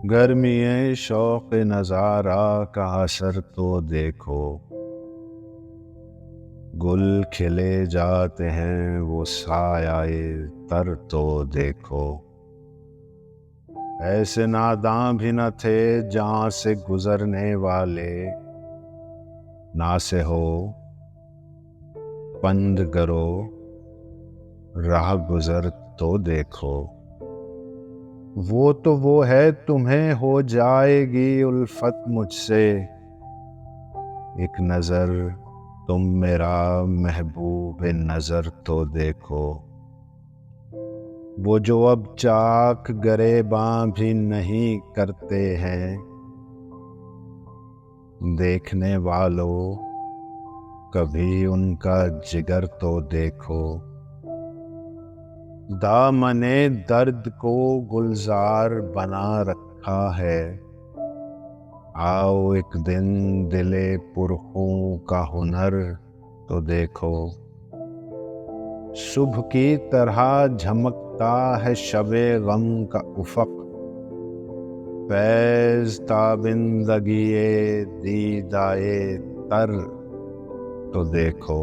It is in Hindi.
गर्मी शौक़ नज़ारा का असर तो देखो, गुल खिले जाते हैं वो सायाए तर तो देखो। ऐसे नादां भी न थे जहाँ से गुजरने वाले, ना से हो पंद करो राह गुजर तो देखो। वो तो वो है तुम्हें हो जाएगी उल्फत मुझसे, एक नज़र तुम मेरा महबूब नज़र तो देखो। वो जो अब चाक गरेबां भी नहीं करते हैं, देखने वालों कभी उनका जिगर तो देखो। दामने दर्द को गुलजार बना रखा है, आओ एक दिन दिले पुरखों का हुनर तो देखो। सुबह की तरह झमकता है शबे गम का उफक, फैज़ ताबिंदगी दीदाए तर तो देखो।